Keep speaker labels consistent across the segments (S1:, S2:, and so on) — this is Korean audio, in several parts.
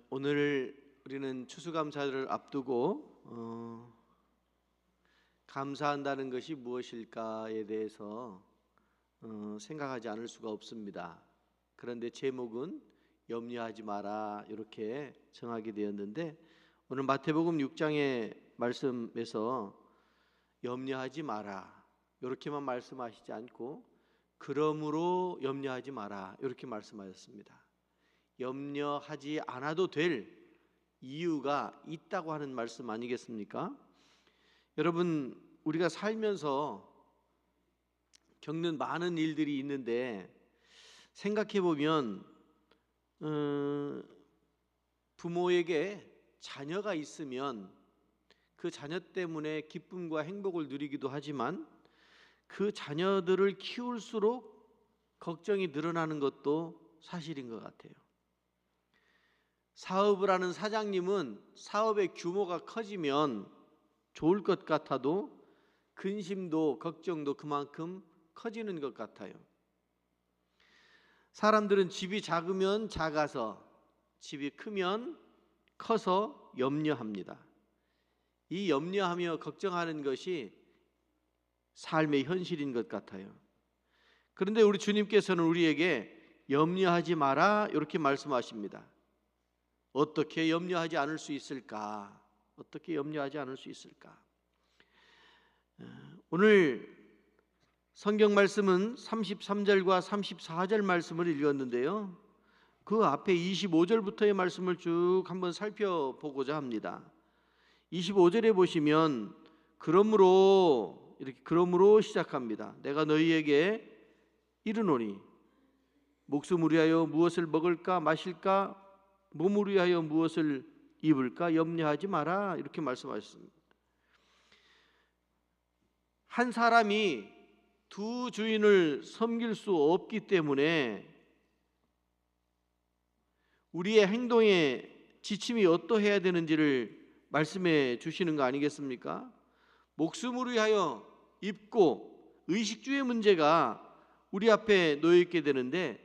S1: 오늘 우리는 추수감사를 앞두고 감사한다는 것이 무엇일까에 대해서 생각하지 않을 수가 없습니다. 그런데 제목은 염려하지 마라 이렇게 정하게 되었는데, 오늘 마태복음 6장의 말씀에서 염려하지 마라 이렇게만 말씀하시지 않고 그러므로 염려하지 마라 이렇게 말씀하셨습니다. 염려하지 않아도 될 이유가 있다고 하는 말씀 아니겠습니까? 여러분, 우리가 살면서 겪는 많은 일들이 있는데 생각해 보면 부모에게 자녀가 있으면 그 자녀 때문에 기쁨과 행복을 누리기도 하지만 그 자녀들을 키울수록 걱정이 늘어나는 것도 사실인 것 같아요. 사업을 하는 사장님은 사업의 규모가 커지면 좋을 것 같아도 근심도 걱정도 그만큼 커지는 것 같아요. 사람들은 집이 작으면 작아서, 집이 크면 커서 염려합니다. 이 염려하며 걱정하는 것이 삶의 현실인 것 같아요. 그런데 우리 주님께서는 우리에게 염려하지 마라 이렇게 말씀하십니다. 어떻게 염려하지 않을 수 있을까? 어떻게 염려하지 않을 수 있을까? 오늘 성경 말씀은 33절과 34절 말씀을 읽었는데요, 그 앞에 25절부터의 말씀을 쭉 한번 살펴보고자 합니다. 25절에 보시면 그러므로, 이렇게 그러므로 시작합니다. 내가 너희에게 이르노니 목숨을 위하여 무엇을 먹을까 마실까, 몸을 위하여 무엇을 입을까 염려하지 마라 이렇게 말씀하셨습니다. 한 사람이 두 주인을 섬길 수 없기 때문에 우리의 행동의 지침이 어떠해야 되는지를 말씀해 주시는 거 아니겠습니까? 목숨을 위하여 입고 의식주의 문제가 우리 앞에 놓여 있게 되는데,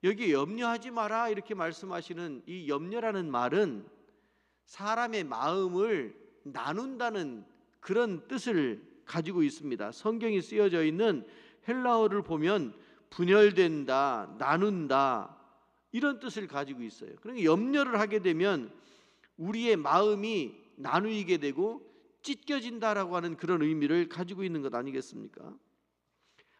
S1: 여기 염려하지 마라 이렇게 말씀하시는 이 염려라는 말은 사람의 마음을 나눈다는 그런 뜻을 가지고 있습니다. 성경이 쓰여져 있는 헬라어를 보면 분열된다, 나눈다 이런 뜻을 가지고 있어요. 그러니까 염려를 하게 되면 우리의 마음이 나누이게 되고 찢겨진다라고 하는 그런 의미를 가지고 있는 것 아니겠습니까?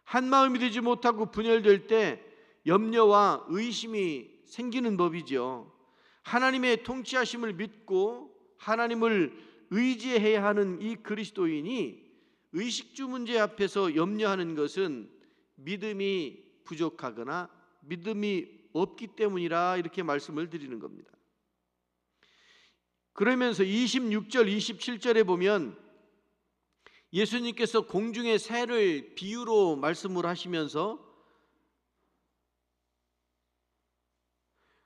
S1: 한 마음이 되지 못하고 분열될 때 염려와 의심이 생기는 법이죠. 하나님의 통치하심을 믿고 하나님을 의지해야 하는 이 그리스도인이 의식주 문제 앞에서 염려하는 것은 믿음이 부족하거나 믿음이 없기 때문이라 이렇게 말씀을 드리는 겁니다. 그러면서 26절 27절에 보면 예수님께서 공중의 새를 비유로 말씀을 하시면서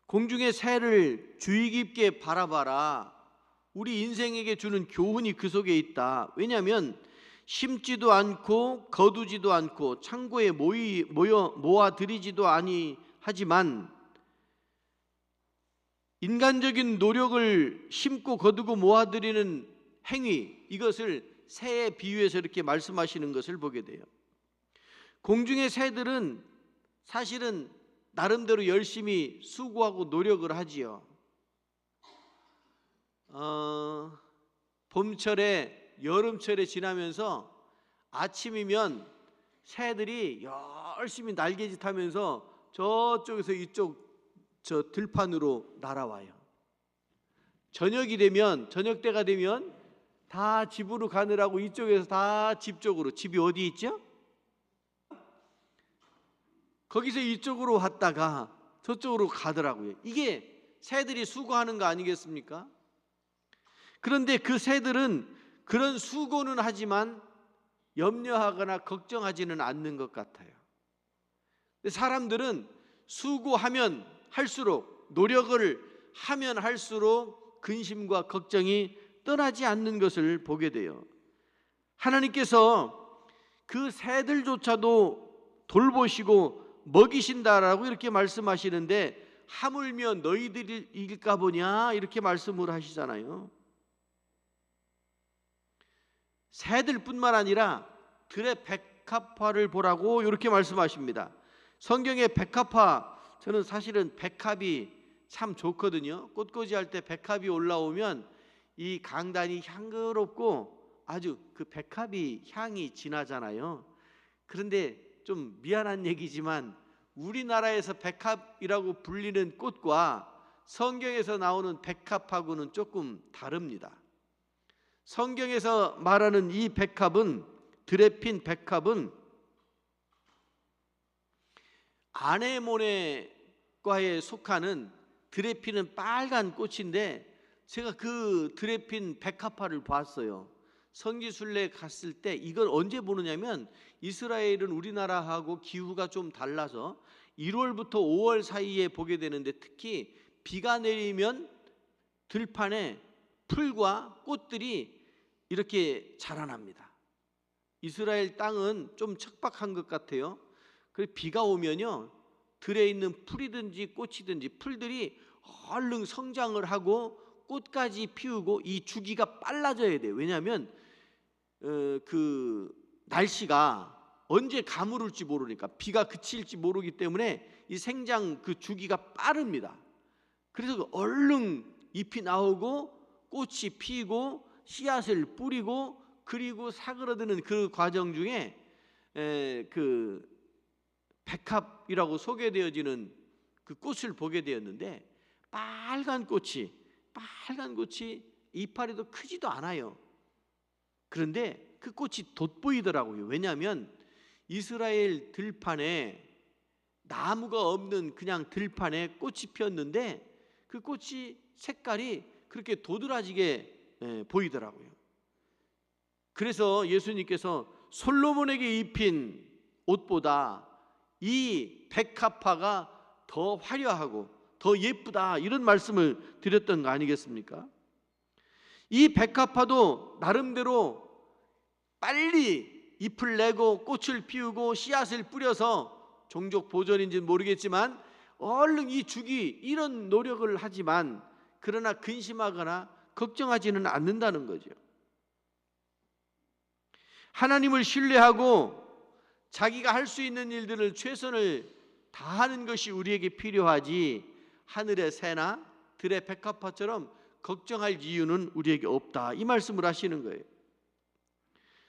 S1: 공중의 새를 주의 깊게 바라봐라. 우리 인생에게 주는 교훈이 그 속에 있다. 왜냐하면 심지도 않고 거두지도 않고 창고에 모아들이지도 아니하지만 인간적인 노력을 심고 거두고 모아들이는 행위, 이것을 새에 비유해서 이렇게 말씀하시는 것을 보게 돼요. 공중의 새들은 사실은 나름대로 열심히 수고하고 노력을 하지요. 봄철에 여름철에 지나면서 아침이면 새들이 열심히 날개짓하면서 저쪽에서 이쪽 저 들판으로 날아와요. 저녁이 되면, 저녁 때가 되면 다 집으로 가느라고 이쪽에서 다 집 쪽으로, 집이 어디 있죠? 거기서 이쪽으로 왔다가 저쪽으로 가더라고요. 이게 새들이 수고하는 거 아니겠습니까? 그런데 그 새들은 그런 수고는 하지만 염려하거나 걱정하지는 않는 것 같아요. 사람들은 수고하면 할수록, 노력을 하면 할수록 근심과 걱정이 떠나지 않는 것을 보게 돼요. 하나님께서 그 새들조차도 돌보시고 먹이신다라고 이렇게 말씀하시는데 하물며 너희들이 이길까 보냐 이렇게 말씀을 하시잖아요. 새들뿐만 아니라 들의 백합화를 보라고 이렇게 말씀하십니다. 성경의 백합화, 저는 사실은 백합이 참 좋거든요. 꽃꽂이 할 때 백합이 올라오면 이 강단이 향그럽고 아주 그 백합이 향이 진하잖아요. 그런데 좀 미안한 얘기지만 우리나라에서 백합이라고 불리는 꽃과 성경에서 나오는 백합하고는 조금 다릅니다. 성경에서 말하는 이 백합은, 들에 핀 백합은 아네모네과에 속하는 들에 피는 빨간 꽃인데, 제가 그 들에 핀 백합화를 봤어요. 성지순례 갔을 때. 이걸 언제 보느냐면 이스라엘은 우리나라하고 기후가 좀 달라서 1월부터 5월 사이에 보게 되는데, 특히 비가 내리면 들판에 풀과 꽃들이 이렇게 자라납니다. 이스라엘 땅은 좀 척박한 것 같아요. 그래서 비가 오면요, 들에 있는 풀이든지 꽃이든지 풀들이 얼른 성장을 하고 꽃까지 피우고 이 주기가 빨라져야 돼요. 왜냐하면 그 날씨가 언제 가물을지 모르니까, 비가 그칠지 모르기 때문에 이 생장 그 주기가 빠릅니다. 그래서 얼른 잎이 나오고 꽃이 피고 씨앗을 뿌리고, 그리고 사그러드는 그 과정 중에 그 백합이라고 소개되어지는 그 꽃을 보게 되었는데, 빨간 꽃이 이파리도 크지도 않아요. 그런데 그 꽃이 돋보이더라고요. 왜냐하면 이스라엘 들판에 나무가 없는 그냥 들판에 꽃이 피었는데 그 꽃이 색깔이 그렇게 도드라지게 보이더라고요. 그래서 예수님께서 솔로몬에게 입힌 옷보다 이 백합화가 더 화려하고 더 예쁘다, 이런 말씀을 드렸던 거 아니겠습니까? 이 백합화도 나름대로 빨리 잎을 내고 꽃을 피우고 씨앗을 뿌려서, 종족 보존인지는 모르겠지만 얼른 이 주기, 이런 노력을 하지만 그러나 근심하거나 걱정하지는 않는다는 거죠. 하나님을 신뢰하고 자기가 할 수 있는 일들을 최선을 다하는 것이 우리에게 필요하지, 하늘의 새나 들의 백합화처럼 걱정할 이유는 우리에게 없다, 이 말씀을 하시는 거예요.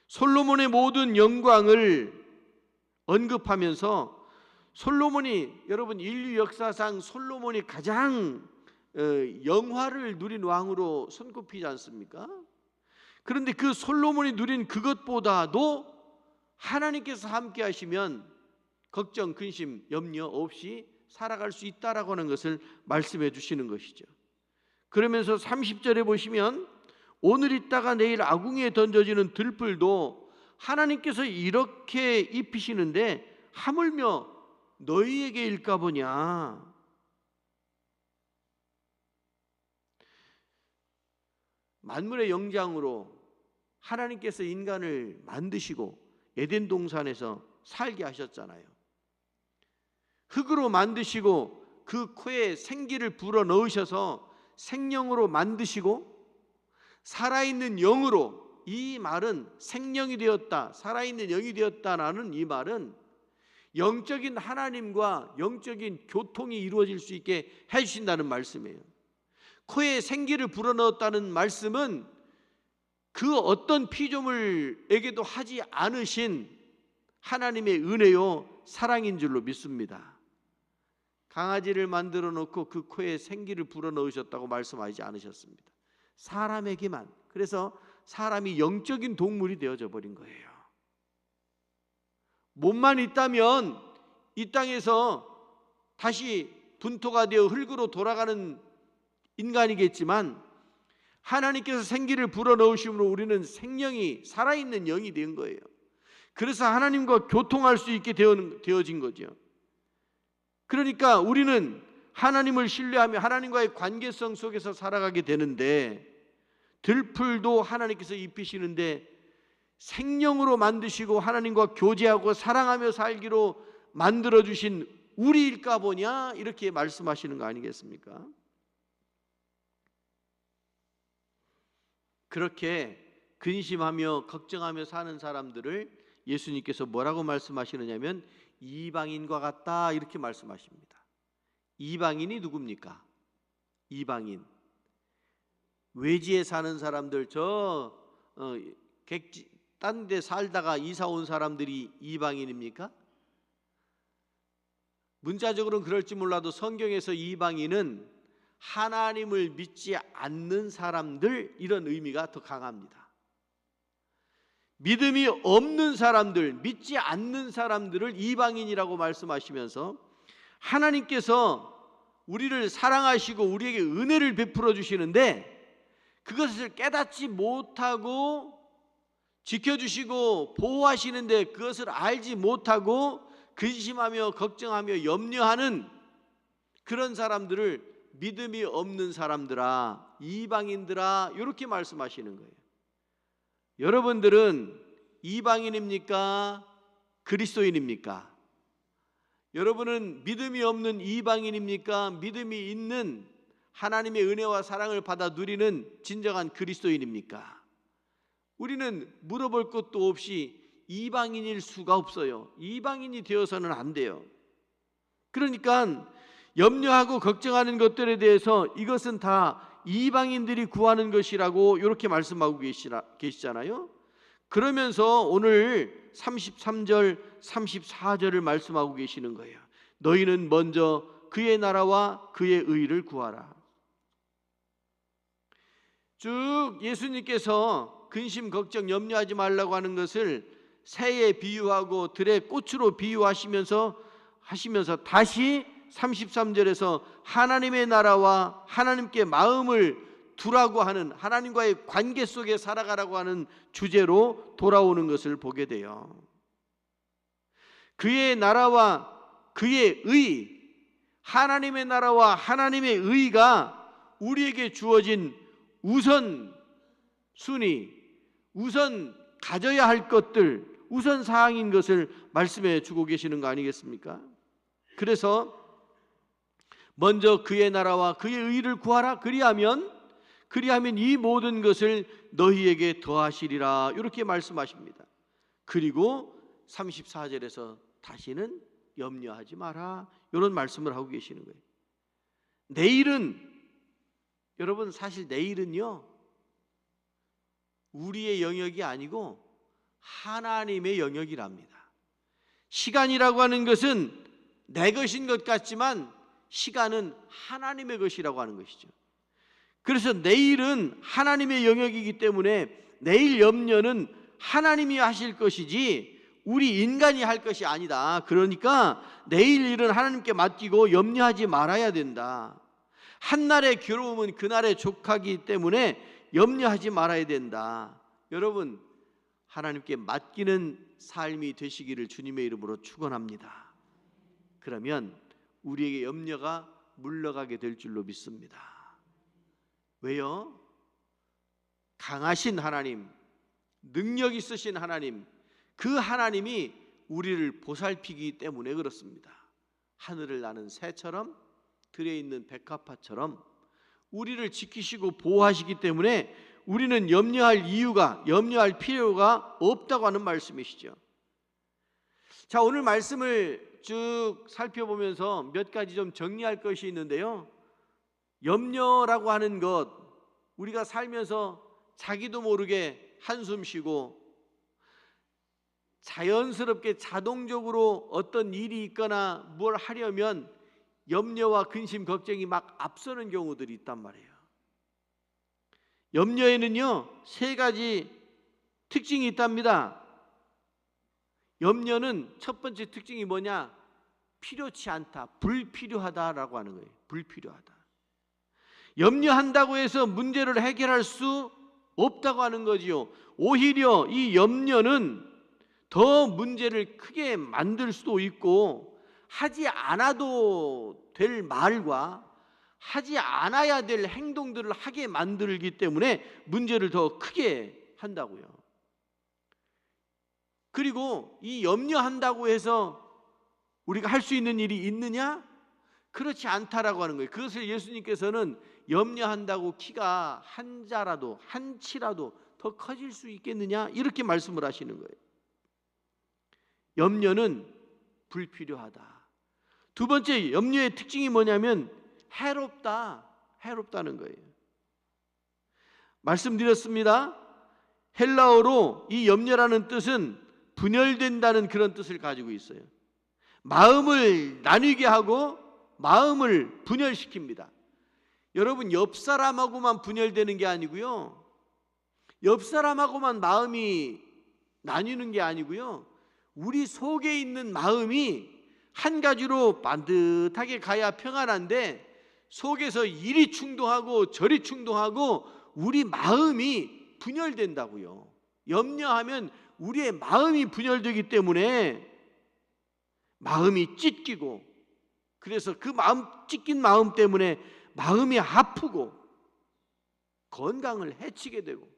S1: 솔로몬의 모든 영광을 언급하면서, 솔로몬이, 여러분, 인류 역사상 솔로몬이 가장 영화를 누린 왕으로 손꼽히지 않습니까? 그런데 그 솔로몬이 누린 그것보다도 하나님께서 함께 하시면 걱정, 근심, 염려 없이 살아갈 수 있다라고 하는 것을 말씀해 주시는 것이죠. 그러면서 30절에 보시면, 오늘 있다가 내일 아궁이에 던져지는 들풀도 하나님께서 이렇게 입히시는데 하물며 너희에게 일까 보냐. 만물의 영장으로 하나님께서 인간을 만드시고 에덴 동산에서 살게 하셨잖아요. 흙으로 만드시고 그 코에 생기를 불어 넣으셔서 생명으로 만드시고 살아있는 영으로, 이 말은 생명이 되었다, 살아있는 영이 되었다라는 이 말은 영적인 하나님과 영적인 교통이 이루어질 수 있게 해주신다는 말씀이에요. 코에 생기를 불어넣었다는 말씀은 그 어떤 피조물에게도 하지 않으신 하나님의 은혜요 사랑인 줄로 믿습니다. 강아지를 만들어 놓고 그 코에 생기를 불어넣으셨다고 말씀하지 않으셨습니다. 사람에게만. 그래서 사람이 영적인 동물이 되어져 버린 거예요. 몸만 있다면 이 땅에서 다시 분토가 되어 흙으로 돌아가는 인간이겠지만, 하나님께서 생기를 불어넣으심으로 우리는 생명이, 살아있는 영이 된 거예요. 그래서 하나님과 교통할 수 있게 되어진 거죠. 그러니까 우리는 하나님을 신뢰하며 하나님과의 관계성 속에서 살아가게 되는데, 들풀도 하나님께서 입히시는데 생명으로 만드시고 하나님과 교제하고 사랑하며 살기로 만들어주신 우리일까 보냐 이렇게 말씀하시는 거 아니겠습니까? 그렇게 근심하며 걱정하며 사는 사람들을 예수님께서 뭐라고 말씀하시느냐면 이방인과 같다 이렇게 말씀하십니다. 이방인이 누굽니까? 이방인, 외지에 사는 사람들, 딴 데 살다가 이사 온 사람들이 이방인입니까? 문자적으로는 그럴지 몰라도 성경에서 이방인은 하나님을 믿지 않는 사람들, 이런 의미가 더 강합니다. 믿음이 없는 사람들, 믿지 않는 사람들을 이방인이라고 말씀하시면서 하나님께서 우리를 사랑하시고 우리에게 은혜를 베풀어 주시는데 그것을 깨닫지 못하고 지켜주시고 보호하시는데 그것을 알지 못하고 근심하며 걱정하며 염려하는 그런 사람들을 믿음이 없는 사람들아, 이방인들아, 이렇게 말씀하시는 거예요. 여러분들은 이방인입니까? 그리스도인입니까? 여러분은 믿음이 없는 이방인입니까? 믿음이 있는 하나님의 은혜와 사랑을 받아 누리는 진정한 그리스도인입니까? 우리는 물어볼 것도 없이 이방인일 수가 없어요. 이방인이 되어서는 안 돼요. 그러니까 염려하고 걱정하는 것들에 대해서 이것은 다 이방인들이 구하는 것이라고 이렇게 말씀하고 계시잖아요. 그러면서 오늘 33절 34절을 말씀하고 계시는 거예요. 너희는 먼저 그의 나라와 그의 의를 구하라. 쭉 예수님께서 근심 걱정 염려하지 말라고 하는 것을 새에 비유하고 들의 꽃으로 비유하시면서 다시 33절에서 하나님의 나라와 하나님께 마음을 두라고 하는, 하나님과의 관계 속에 살아가라고 하는 주제로 돌아오는 것을 보게 돼요. 그의 나라와 그의 의, 하나님의 나라와 하나님의 의가 우리에게 주어진 우선 순위, 우선 가져야 할 것들, 우선 사항인 것을 말씀해 주고 계시는 거 아니겠습니까? 그래서 먼저 그의 나라와 그의 의를 구하라. 그리하면 이 모든 것을 너희에게 더하시리라. 이렇게 말씀하십니다. 그리고 34절에서 다시는 염려하지 마라. 이런 말씀을 하고 계시는 거예요. 내일은, 여러분 사실 내일은요 우리의 영역이 아니고 하나님의 영역이랍니다. 시간이라고 하는 것은 내 것인 것 같지만 시간은 하나님의 것이라고 하는 것이죠. 그래서 내일은 하나님의 영역이기 때문에 내일 염려는 하나님이 하실 것이지 우리 인간이 할 것이 아니다. 그러니까 내일 일은 하나님께 맡기고 염려하지 말아야 된다. 한날의 괴로움은 그날의 족하기 때문에 염려하지 말아야 된다. 여러분, 하나님께 맡기는 삶이 되시기를 주님의 이름으로 축원합니다. 그러면 우리에게 염려가 물러가게 될 줄로 믿습니다. 왜요? 강하신 하나님, 능력 있으신 하나님, 그 하나님이 우리를 보살피기 때문에 그렇습니다. 하늘을 나는 새처럼 들에 있는 백합화처럼 우리를 지키시고 보호하시기 때문에 우리는 염려할 필요가 없다고 하는 말씀이시죠. 자, 오늘 말씀을 쭉 살펴보면서 몇 가지 좀 정리할 것이 있는데요. 염려라고 하는 것, 우리가 살면서 자기도 모르게 한숨 쉬고 자연스럽게 자동적으로 어떤 일이 있거나 뭘 하려면 염려와 근심, 걱정이 막 앞서는 경우들이 있단 말이에요. 염려에는요 3가지 특징이 있답니다. 염려는 첫 번째 특징이 뭐냐? 필요치 않다, 불필요하다라고 하는 거예요. 불필요하다. 염려한다고 해서 문제를 해결할 수 없다고 하는 거지요. 오히려 이 염려는 더 문제를 크게 만들 수도 있고, 하지 않아도 될 말과 하지 않아야 될 행동들을 하게 만들기 때문에 문제를 더 크게 한다고요. 그리고 이 염려한다고 해서 우리가 할 수 있는 일이 있느냐? 그렇지 않다라고 하는 거예요. 그것을 예수님께서는 염려한다고 키가 한 자라도 한 치라도 더 커질 수 있겠느냐? 이렇게 말씀을 하시는 거예요. 염려는 불필요하다. 두 번째 염려의 특징이 뭐냐면 해롭다는 거예요. 말씀드렸습니다. 헬라어로 이 염려라는 뜻은 분열된다는 그런 뜻을 가지고 있어요. 마음을 나뉘게 하고 마음을 분열시킵니다. 여러분, 옆 사람하고만 분열되는 게 아니고요, 옆 사람하고만 마음이 나뉘는 게 아니고요, 우리 속에 있는 마음이 한 가지로 반듯하게 가야 평안한데 속에서 이리 충동하고 저리 충동하고 우리 마음이 분열된다고요. 염려하면 우리의 마음이 분열되기 때문에 마음이 찢기고, 그래서 그 마음 찢긴 마음 때문에 마음이 아프고 건강을 해치게 되고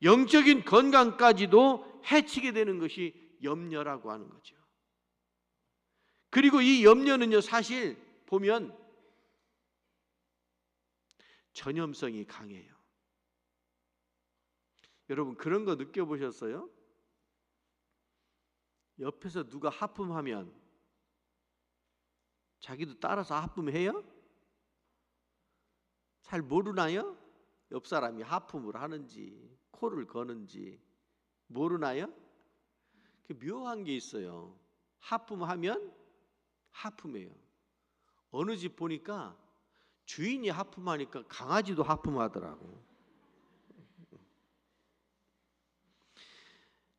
S1: 영적인 건강까지도 해치게 되는 것이 염려라고 하는 거죠. 그리고 이 염려는요, 사실 보면 전염성이 강해요. 여러분, 그런 거 느껴보셨어요? 옆에서 누가 하품하면 자기도 따라서 하품해요? 잘 모르나요? 옆 사람이 하품을 하는지 코를 거는지 모르나요? 묘한 게 있어요. 하품하면 하품해요. 어느 집 보니까 주인이 하품하니까 강아지도 하품하더라고.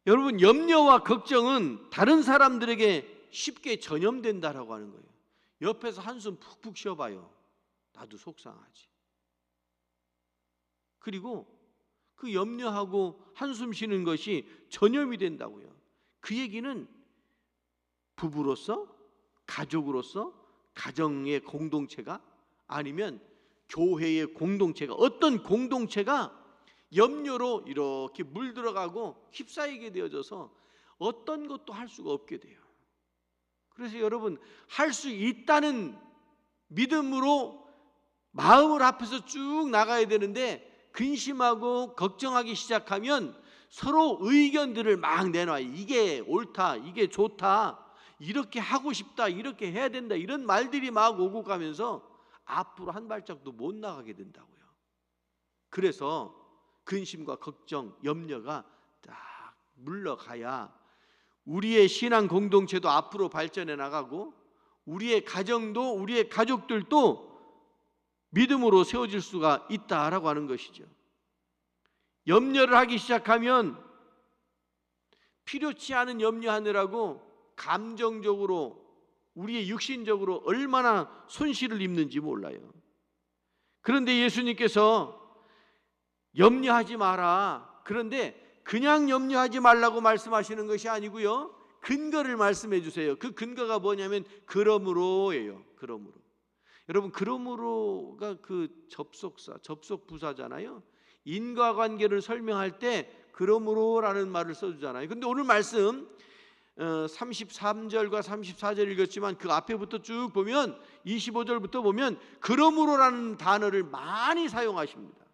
S1: 여러분, 염려와 걱정은 다른 사람들에게 쉽게 전염된다라고 하는 거예요. 옆에서 한숨 푹푹 쉬어봐요. 나도 속상하지. 그리고 그 염려하고 한숨 쉬는 것이 전염이 된다고요. 그 얘기는 부부로서, 가족으로서, 가정의 공동체가 아니면 교회의 공동체가, 어떤 공동체가 염려로 이렇게 물들어가고 휩싸이게 되어져서 어떤 것도 할 수가 없게 돼요. 그래서 여러분, 할 수 있다는 믿음으로 마음을 앞에서 쭉 나가야 되는데 근심하고 걱정하기 시작하면 서로 의견들을 막 내놔요. 이게 옳다, 이게 좋다, 이렇게 하고 싶다, 이렇게 해야 된다, 이런 말들이 막 오고 가면서 앞으로 한 발짝도 못 나가게 된다고요. 그래서 근심과 걱정, 염려가 딱 물러가야 우리의 신앙 공동체도 앞으로 발전해 나가고 우리의 가정도, 우리의 가족들도 믿음으로 세워질 수가 있다라고 하는 것이죠. 염려를 하기 시작하면 필요치 않은 염려하느라고 감정적으로, 우리의 육신적으로 얼마나 손실을 입는지 몰라요. 그런데 예수님께서 염려하지 마라, 그런데 그냥 염려하지 말라고 말씀하시는 것이 아니고요, 근거를 말씀해 주세요. 그 근거가 뭐냐면 그러므로예요. 그러므로. 여러분, 그러므로가 그 접속사, 접속부사잖아요. 인과관계를 설명할 때 그러므로라는 말을 써주잖아요. 근데 오늘 말씀 33절과 34절 읽었지만 그 앞에부터 쭉 보면 25절부터 보면 그러므로라는 단어를 많이 사용하십니다.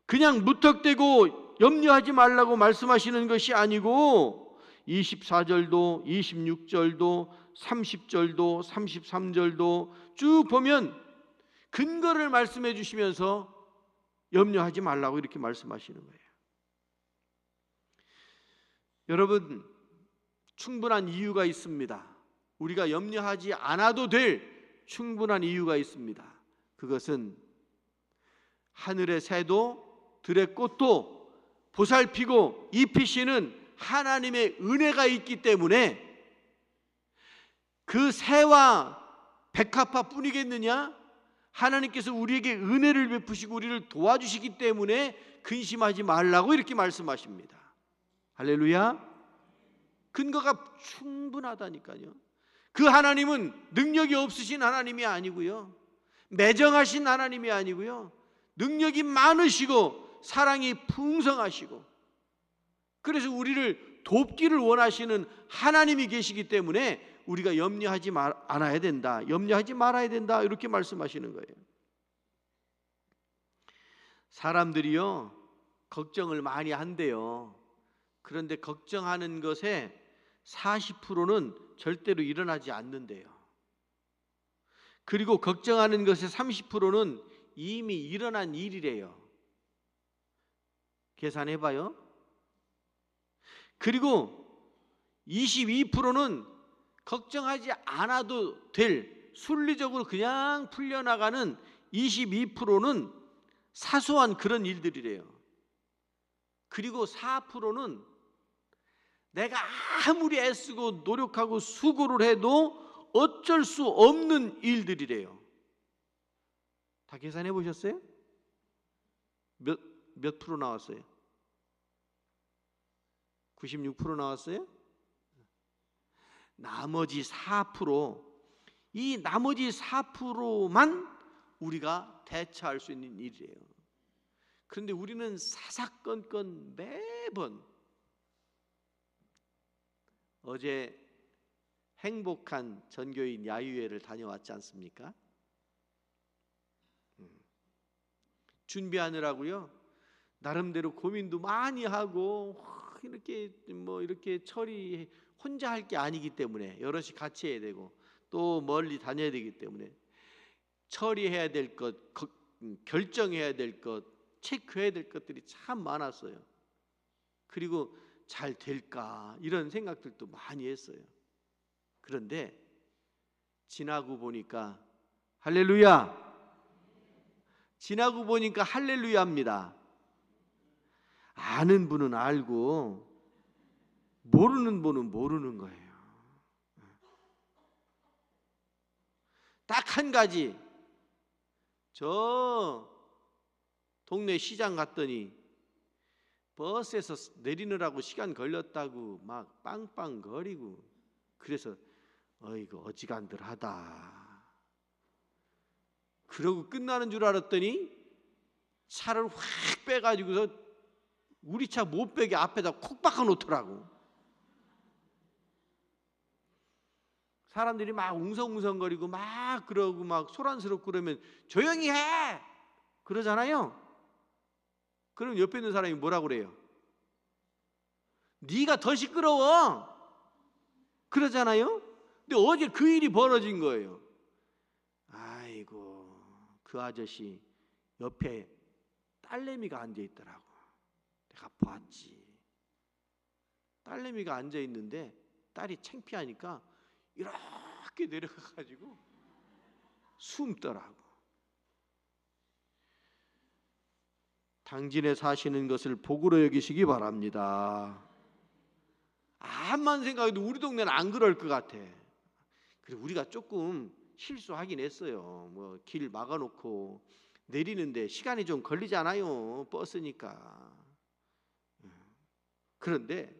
S1: 그냥 무턱대고 염려하지 말라고 말씀하시는 것이 아니고 24절도 26절도 30절도 33절도 쭉 보면 근거를 말씀해 주시면서 염려하지 말라고 이렇게 말씀하시는 거예요. 여러분, 충분한 이유가 있습니다. 우리가 염려하지 않아도 될 충분한 이유가 있습니다. 그것은 하늘의 새도 들의 꽃도 보살피고 입히시는 하나님의 은혜가 있기 때문에 그 새와 백합화 뿐이겠느냐? 하나님께서 우리에게 은혜를 베푸시고 우리를 도와주시기 때문에 근심하지 말라고 이렇게 말씀하십니다. 할렐루야. 근거가 충분하다니까요. 그 하나님은 능력이 없으신 하나님이 아니고요, 매정하신 하나님이 아니고요, 능력이 많으시고 사랑이 풍성하시고, 그래서 우리를 돕기를 원하시는 하나님이 계시기 때문에 우리가 염려하지 않아야 된다, 염려하지 말아야 된다, 이렇게 말씀하시는 거예요. 사람들이요 걱정을 많이 한대요. 그런데 걱정하는 것에 40%는 절대로 일어나지 않는데요. 그리고 걱정하는 것의 30%는 이미 일어난 일이래요. 계산해봐요. 그리고 22%는 걱정하지 않아도 될, 순리적으로 그냥 풀려나가는 22%는 사소한 그런 일들이래요. 그리고 4%는 내가 아무리 애쓰고 노력하고 수고를 해도 어쩔 수 없는 일들이래요. 다 계산해 보셨어요? 몇 프로 나왔어요? 96% 나왔어요? 나머지 4%, 이 나머지 4%만 우리가 대처할 수 있는 일이에요. 그런데 우리는 사사건건 매번, 어제 행복한 전교인 야유회를 다녀왔지 않습니까? 준비하느라고요 나름대로 고민도 많이 하고, 이렇게 처리 혼자 할 게 아니기 때문에 여럿이 같이 해야 되고 또 멀리 다녀야 되기 때문에 처리해야 될 것, 결정해야 될 것, 체크해야 될 것들이 참 많았어요. 그리고 잘 될까 이런 생각들도 많이 했어요. 그런데 지나고 보니까 할렐루야, 지나고 보니까 할렐루야입니다. 아는 분은 알고 모르는 분은 모르는 거예요. 딱 한 가지, 저 동네 시장 갔더니 버스에서 내리느라고 시간 걸렸다고 막 빵빵거리고, 그래서 어이구 어지간들하다 그러고 끝나는 줄 알았더니 차를 확 빼가지고서 우리 차 못 빼게 앞에다 콕 박아 놓더라고. 사람들이 막 웅성웅성거리고 막 그러고 막 소란스럽고 그러면 조용히 해 그러잖아요. 그럼 옆에 있는 사람이 뭐라고 그래요? 네가 더 시끄러워 그러잖아요. 근데 어제 그 일이 벌어진 거예요. 아이고, 그 아저씨 옆에 딸내미가 앉아 있더라고. 내가 봤지. 딸내미가 앉아 있는데 딸이 창피하니까 이렇게 내려가가지고 숨더라고. 당진에 사시는 것을 복으로 여기시기 바랍니다. 암만 생각해도 우리 동네는 안 그럴 것 같아. 그리고 우리가 조금 실수하긴 했어요. 뭐 길 막아놓고 내리는데 시간이 좀 걸리잖아요, 버스니까. 그런데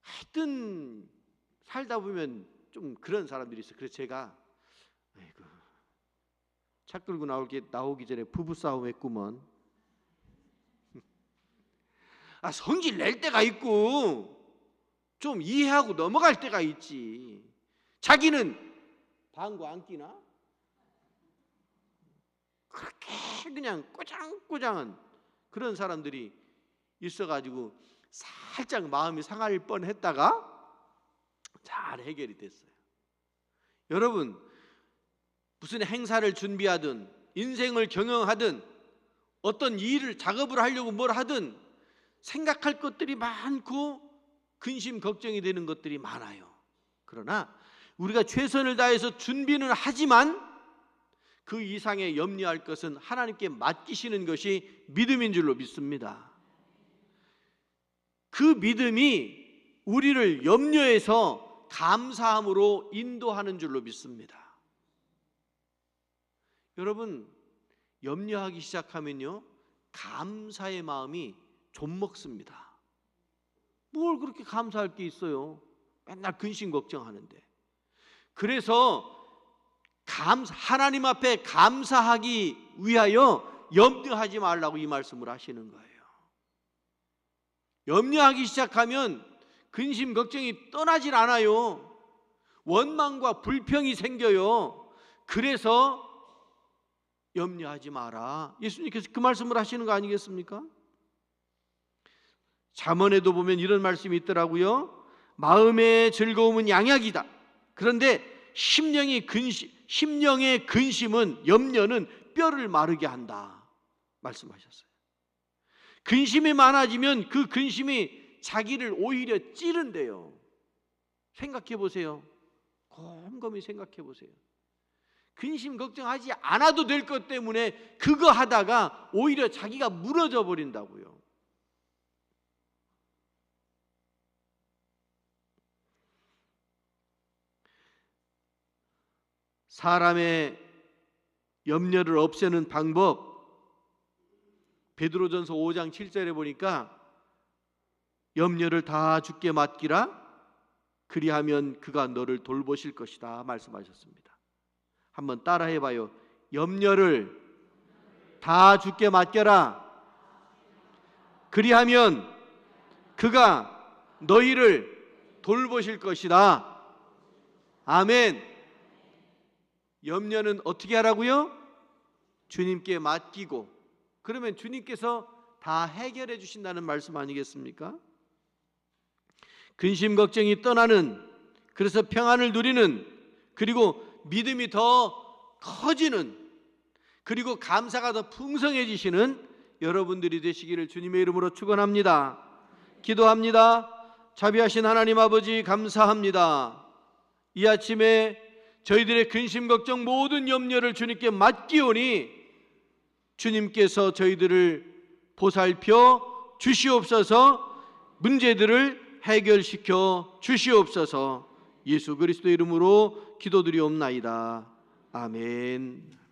S1: 하여튼 살다 보면 좀 그런 사람들이 있어요. 그래서 제가 차 끌고 나오기 전에 부부싸움 했구먼. 성질 낼 때가 있고 좀 이해하고 넘어갈 때가 있지. 자기는 방구 안 끼나? 그렇게 그냥 꼬장꼬장한 그런 사람들이 있어가지고 살짝 마음이 상할 뻔했다가 잘 해결이 됐어요. 여러분, 무슨 행사를 준비하든 인생을 경영하든 어떤 일을 작업을 하려고 뭘 하든 생각할 것들이 많고 근심 걱정이 되는 것들이 많아요. 그러나 우리가 최선을 다해서 준비는 하지만 그 이상의 염려할 것은 하나님께 맡기시는 것이 믿음인 줄로 믿습니다. 그 믿음이 우리를 염려에서 감사함으로 인도하는 줄로 믿습니다. 여러분, 염려하기 시작하면요 감사의 마음이 좀 먹습니다. 뭘 그렇게 감사할 게 있어요? 맨날 근심 걱정하는데. 그래서 하나님 앞에 감사하기 위하여 염려하지 말라고 이 말씀을 하시는 거예요. 염려하기 시작하면 근심 걱정이 떠나질 않아요. 원망과 불평이 생겨요. 그래서 염려하지 마라. 예수님께서 그 말씀을 하시는 거 아니겠습니까? 잠언에도 보면 이런 말씀이 있더라고요. 마음의 즐거움은 양약이다. 그런데 심령의 근심은, 염려는 뼈를 마르게 한다 말씀하셨어요. 근심이 많아지면 그 근심이 자기를 오히려 찌른대요. 생각해 보세요. 곰곰이 생각해 보세요. 근심 걱정하지 않아도 될 것 때문에 그거 하다가 오히려 자기가 무너져 버린다고요. 사람의 염려를 없애는 방법, 베드로전서 5장 7절에 보니까 염려를 다 주께 맡기라, 그리하면 그가 너를 돌보실 것이다 말씀하셨습니다. 한번 따라해 봐요. 염려를 다 주께 맡겨라, 그리하면 그가 너희를 돌보실 것이다. 아멘. 염려는 어떻게 하라고요? 주님께 맡기고, 그러면 주님께서 다 해결해 주신다는 말씀 아니겠습니까? 근심 걱정이 떠나는, 그래서 평안을 누리는, 그리고 믿음이 더 커지는, 그리고 감사가 더 풍성해지시는 여러분들이 되시기를 주님의 이름으로 축원합니다. 기도합니다. 자비하신 하나님 아버지, 감사합니다. 이 아침에 저희들의 근심 걱정 모든 염려를 주님께 맡기오니 주님께서 저희들을 보살펴 주시옵소서, 문제들을 해결시켜 주시옵소서. 예수 그리스도 이름으로 기도드리옵나이다. 아멘.